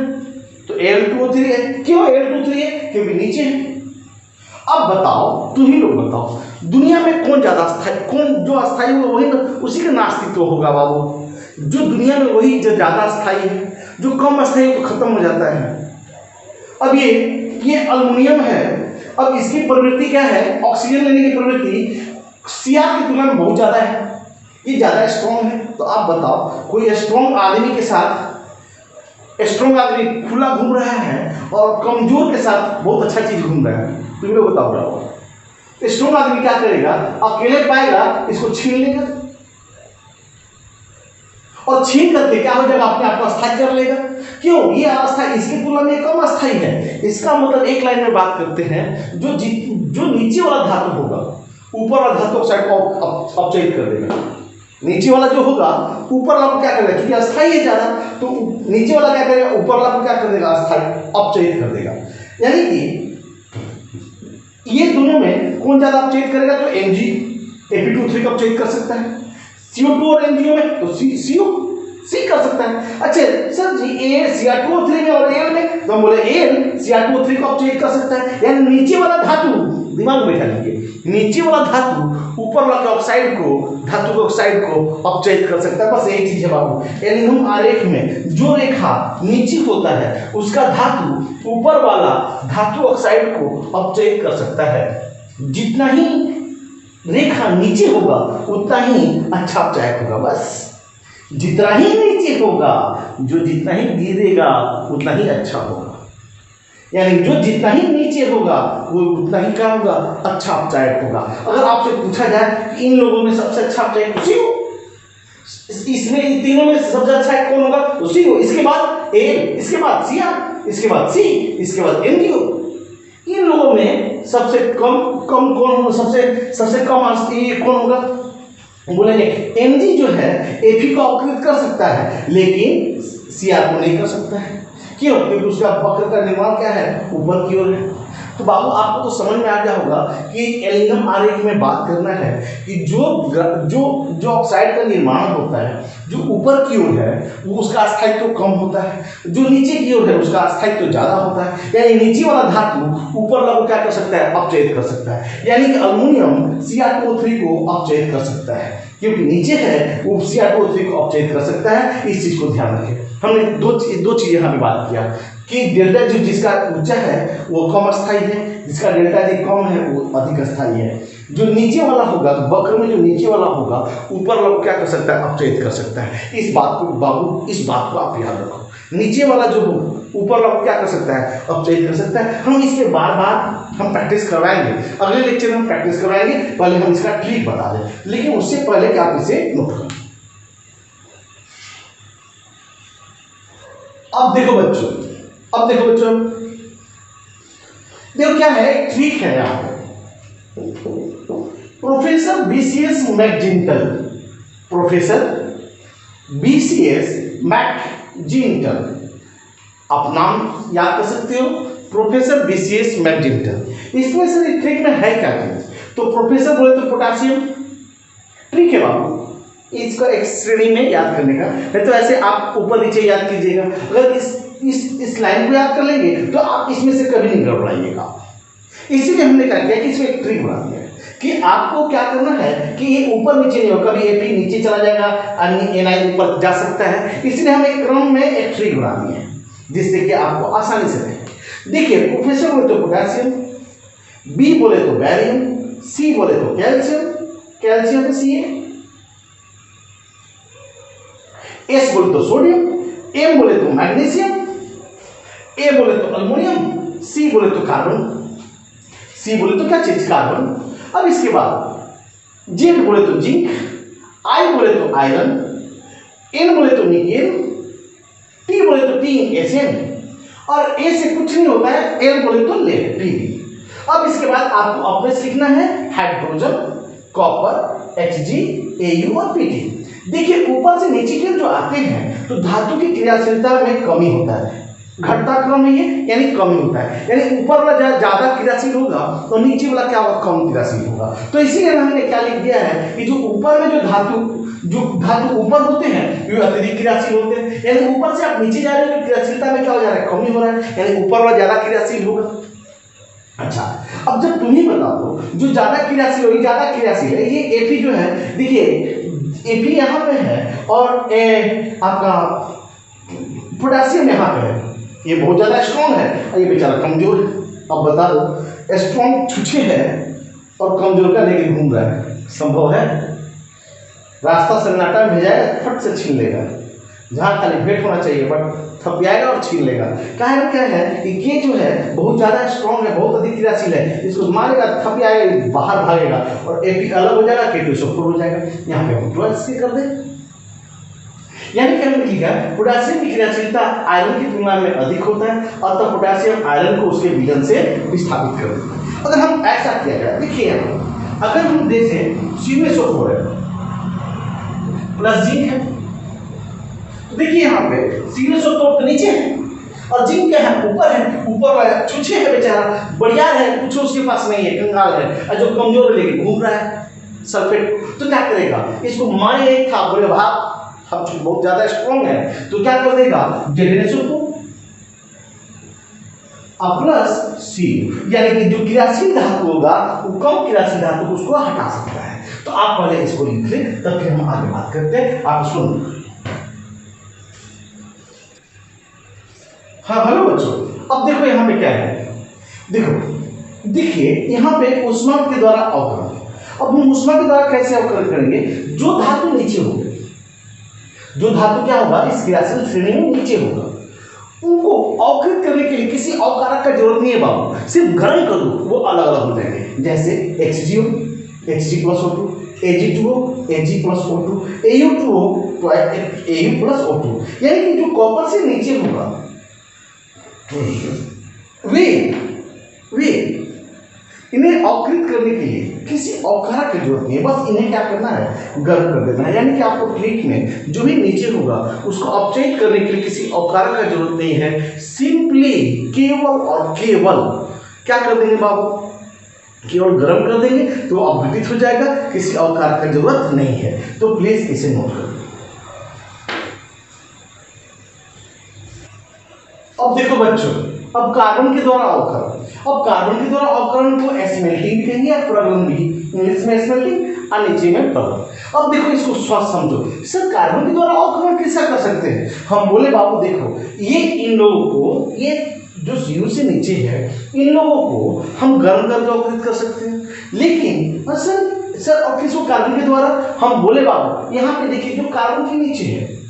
तो Al2O3 है। क्यों Al2O3 है, क्योंकि नीचे है। अब बताओ, तुम ही लोग बताओ, दुनिया में कौन ज्यादा अस्थायी, कौन जो अस्थायी होगा वही उसी का नास्तित्व होगा बाबू। जो दुनिया में वही जो ज्यादा अस्थायी है, जो कम अस्थायी तो खत्म हो जाता है। अब ये अल्युमिनियम है, अब इसकी प्रवृत्ति क्या है, ऑक्सीजन लेने की प्रवृत्ति Cr की तुलना में बहुत ज्यादा है, ये ज्यादा स्ट्रॉन्ग है। तो आप बताओ कोई स्ट्रॉन्ग आदमी के साथ, स्ट्रॉन्ग आदमी खुला घूम रहा है और कमजोर के साथ बहुत अच्छा चीज घूम रहा है, तुम लोग बताओ ब्रावो। स्ट्रॉन्ग आदमी क्या करेगा, अकेले पाएगा इसको छीन लेगा और छीन करके क्या हो जाएगा, अपने आप को अस्थायी कर लेगा। क्यों, ये अवस्था इसकी तुलना में कम अस्थायी है। इसका मतलब एक लाइन में बात करते हैं, जो नीचे वाला धातु होगा ऊपर वाला धातु ऑक्साइड को अपचयित कर देगा। नीचे वाला जो होगा ऊपर वाला को क्या करेगा, क्योंकि अस्थायी है ज्यादा, तो नीचे वाला क्या करेगा, ऊपर वाला को क्या कर देगा, अस्थायी अपचयित कर देगा। यानी कि ये दोनों में कौन ज्यादा अपचयित करेगा, तो Mg Ap2O3 का अपचयित कर सकता है। CO2 और MgO में तो C कर सकता है। अच्छा सर जी Cr2O3 में और Al में, तो हम बोले Al Cr2O3 को अपचयित कर सकता है। यानी नीचे वाला धातु, दिमाग में बैठा लीजिए, नीचे वाला धातु ऊपर वाला ऑक्साइड को, धातु के ऑक्साइड को अपचयित कर सकता है। बस यही चीज है बाबू। एल्यूमिनियम आरेख में जो रेखा नीचे होता है उसका धातु ऊपर वाला धातु ऑक्साइड को अपचयित कर सकता है। जितना ही रेखा नीचे होगा उतना ही अच्छा अपचायक होगा। बस जितना ही नीचे होगा, जो जितना ही गिरेगा उतना ही अच्छा होगा। यानी जो जितना ही नीचे होगा वो उतना ही क्या होगा, अच्छा अपचायक होगा। अगर आपसे पूछा जाए कि इन लोगों में सबसे अच्छा अपचायक उसी हो, इसमें इन तीनों में सबसे अच्छा कौन होगा, उसी हो। इसके बाद Al, इसके बाद Cr, इसके बाद C, इसके बाद MgO। इन लोगों में सबसे कम कौन होगा, सबसे कम ये कौन होगा, बोलेंगे Mg जो है Fe को अपकृत कर सकता है लेकिन Cr को नहीं कर सकता है। क्यों, क्योंकि उसका वक्र का निर्माण क्या है, ऊपर की ओर है। तो बाबू आपको तो समझ में आ गया होगा कि एल्यूमिनियम आरेख में बात करना है कि जो ऑक्साइड का निर्माण होता है, जो ऊपर की ओर है वो उसका अस्थायित्व कम होता है, जो नीचे की ओर है उसका अस्थायित्व ज्यादा होता है। यानी नीचे वाला धातु ऊपर वाला को क्या कर सकता है, अपचयित कर सकता है। यानी कि अल्युमिनियम Cr2O3 को अपचयित कर सकता है, क्योंकि नीचे है वो Cr2O3 को अपचयित कर सकता है। इस चीज को ध्यान रखें। हमने दो चीज यहाँ पे बात किया कि डेल्टा G जिसका ऊंचा है वो कम अस्थायी है, जिसका डेल्टा G कम है वो अधिक अस्थायी है। जो नीचे वाला होगा, तो वक्र में जो नीचे वाला होगा ऊपर वाला क्या कर सकता है, अपचयित कर सकता है। इस बात को बाबू, इस बात को आप याद रखो, नीचे वाला जो हो ऊपर वाला क्या कर सकता है, अपचयित कर सकता है। हम इसके बार बार हम प्रैक्टिस करवाएंगे, अगले लेक्चर में हम प्रैक्टिस करवाएंगे। पहले हम इसका ट्रिक बता दें, लेकिन उससे पहले कि आप इसे नोट करें। अब देखो बच्चों, देखो क्या है, ट्रिक है यहाँ पे। प्रोफेसर बीसीएस मैकजिंटल, प्रोफेसर बीसीएस मैकजिंटल, आप नाम याद कर सकते हो, प्रोफेसर बीसीएस मैकजिंटल। इसमें से ट्रिक में है क्या चीज, तो प्रोफेसर बोले तो पोटासियम, ट्रिक है बाबू, इसको एक श्रेणी में याद करने का है। तो ऐसे आप ऊपर नीचे याद कीजिएगा, अगर इस लाइन को याद कर लेंगे तो आप इसमें से कभी नहीं गड़बड़ाइएगा। इसीलिए हमने क्या किया कि इसमें एक ट्रिक बना दिया कि आपको क्या करना है कि ये ऊपर नीचे नहीं हो, कभी एपी नीचे चला जाएगा, एनआई ऊपर जा सकता है। इसलिए हम एक क्रम में एक ट्रिक बना दिए हैं जिससे कि आपको आसानी से रहे। देखिए, प्रोफेसर बोले तो पोटेशियम, बी बोले तो बैरियम, सी बोले तो कैल्शियम, कैल्शियम तो सी है, एस बोले तो सोडियम, एम बोले तो मैग्नीशियम, ए बोले तो अल्युमिनियम, सी बोले तो कार्बन, सी बोले तो क्या चीज, कार्बन। अब इसके बाद जेड बोले तो जिंक, आई बोले तो आयरन, एन बोले तो निकेल, टी बोले तो टीन एसएन, और ए से कुछ नहीं होता है, एल बोले तो लेड पीबी। अब इसके बाद आपको अपने सीखना है हाइड्रोजन, कॉपर, एचजी, एयू और पीटी। देखिए, ऊपर से नीचे के जो आते हैं तो धातु की क्रियाशीलता में कमी होता है, घटता क्रम है ये, यानी कमी होता है, यानी ऊपर वाला ज्यादा क्रियाशील होगा तो नीचे वाला क्या होगा, कम क्रियाशील होगा। तो इसीलिए हमने क्या लिख दिया है कि जो ऊपर में जो धातु ऊपर होते हैं वे अत्यधिक क्रियाशील होते हैं, यानी ऊपर से आप नीचे जा रहे हो क्रियाशीलता में क्या हो जा रहा है, कमी हो रहा है, यानी ऊपर वाला ज्यादा क्रियाशील होगा। अच्छा, अब जब तुम ही बता दो जो ज्यादा क्रियाशील होगी, ज्यादा क्रियाशील है ये एपी जो है, देखिए एपी यहाँ पे है और आपका पोटेशियम यहाँ पे है, ये बहुत ज्यादा स्ट्रॉन्ग है और ये बेचारा कमजोर है। अब बता दो, स्ट्रॉन्ग छुछे है और कमजोर का लेके घूम रहा है, संभव है? रास्ता सन्नाटा में भेजाएगा, फट से छीन लेगा, जहाँ खाली भेंट होना चाहिए बट थपियाएगा और छीन लेगा। कारण क्या है कि ये जो है बहुत ज्यादा स्ट्रॉन्ग है, बहुत अधिक क्रियाशील है, इसको मारेगा, थपियाएगा, बाहर भागेगा और एपी अलग हो जाएगा, K2SO4 हो जाएगा। यहाँ पे हम 12 कर दें, यानी क्या हमने लिखा, पोटेशियम की क्रियाशीलता आयरन की तुलना में अधिक होता है, अतः पोटेशियम आयरन को उसके विलयन से विस्थापित कर देता है। अगर हम ऐसा किया जाए, देखिए अगर हम देखें CuSO4 है प्लस जिंक है, तो देखिए यहाँ पे CuSO4 तो नीचे है और जिंक क्या है, ऊपर है, ऊपर वाला छुछे है बेचारा, बढ़िया है, कुछ उसके पास नहीं है, कंगाल है, और जो कमजोर है लेके घूम रहा है सल्फेट, तो क्या करेगा, इसको मारे नहीं था, बोले भाग, हम बहुत ज्यादा स्ट्रॉन्ग है, तो क्या कर देगा, ZnSO4 प्लस सी, यानी कि जो क्रियाशील धातु होगा वो कम क्रियाशील धातु को उसको हटा सकता है। तो आप पहले इसको लिख लें, तब फिर हम आगे बात करते हैं, आप इसको। हाँ हेलो बच्चों, अब देखो यहाँ पे क्या है, देखो देखिए यहाँ पे ऊष्मा के द्वारा अवकरण। अब हम ऊष्मा के द्वारा कैसे अवकरण करेंगे, जो धातु नीचे होगी, जो धातु क्या होगा इस क्रियाशील श्रेणी में नीचे होगा, उनको अवकृत करने के लिए किसी अवकारक का जरूरत नहीं है बाबू, सिर्फ गर्म कर दो वो अलग अलग हो जाएंगे। जैसे HgO, Hg+O2, Ag2O, Ag+O2, Au2O, तो Au+O2, यानी कि जो कॉपर से नीचे होगा वे इन्हें अवकृत करने के लिए किसी अवकारक की जरूरत नहीं है, बस इन्हें क्या करना है, गर्म कर देना है। यानी कि आपको ट्रिक में जो भी नीचे होगा उसको अपचयित करने के लिए किसी अवकारक का जरूरत नहीं है, सिंपली केवल और केवल क्या कर देंगे बाबू, केवल गर्म कर देंगे तो अपघटित हो जाएगा, किसी अवकारक की जरूरत नहीं है। तो प्लीज इसे नोट कर। अब देखो बच्चों, अब कार्बन के द्वारा अवकरण, अब कार्बन के द्वारा अवकरण को स्मेल्टिंग भी कहेंगे या प्रगलन भी, इंग्लिश में स्मेल्टिंग और नीचे में प्रगलन। अब देखो इसको स्वस्थ समझो, सर कार्बन के द्वारा अवकरण कैसा कर सकते हैं, हम बोले बाबू देखो ये इन लोगों को, ये जो CU से नीचे है इन लोगों को हम गर्म करके अवकृत कर सकते हैं। लेकिन सर और किसको कार्बन के द्वारा हम बोले बाबू यहाँ पे देखिए जो कार्बन के नीचे है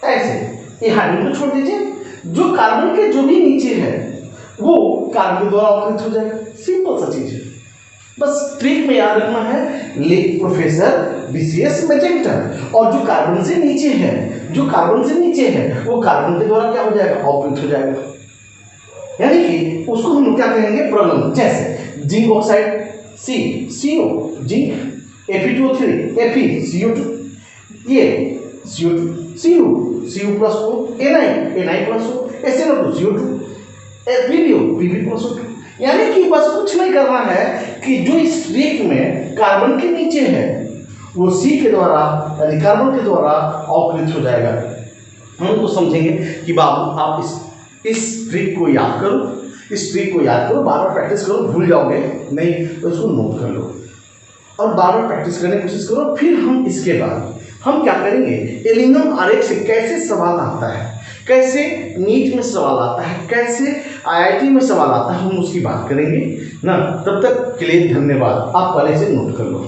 ऐसे, ये हाइड्रोजन को छोड़ दीजिए, जो कार्बन के जो भी नीचे है वो कार्बन के द्वारा अवकृत हो जाएगा। सिंपल सा चीज है, बस ट्रिक में याद रखना है प्रोफेसर BCS मैजेंटा, और जो कार्बन से नीचे है, जो कार्बन से नीचे है वो कार्बन के द्वारा क्या हो जाएगा, अवकृत हो जाएगा। यानी कि उसको हम क्या कहेंगे, प्रलंब। जैसे zinc oxide CO, zinc Fe2O3 Fe CO2, ये CO2 Cu plus O, Na plus O, SnO2 CO2, Pb plus O2। यानी कि बस कुछ नहीं करना है कि जो इस ट्रिक में कार्बन के नीचे है वो C के द्वारा यानी कार्बन के द्वारा अवकृत हो जाएगा। हम तो समझेंगे कि बाबू आप इस ट्रिक को याद करो, इस ट्रिक को याद करो, बार बार प्रैक्टिस करो, भूल जाओगे नहीं तो इसको नोट कर लो और बार बार प्रैक्टिस करने की कोशिश करो। फिर हम इसके बाद हम क्या करेंगे, एल्यूमीनियम आरेख से कैसे सवाल आता है, कैसे नीट में सवाल आता है, कैसे IIT में सवाल आता है, हम उसकी बात करेंगे ना। तब तक के लिए धन्यवाद, आप पहले से नोट कर लो।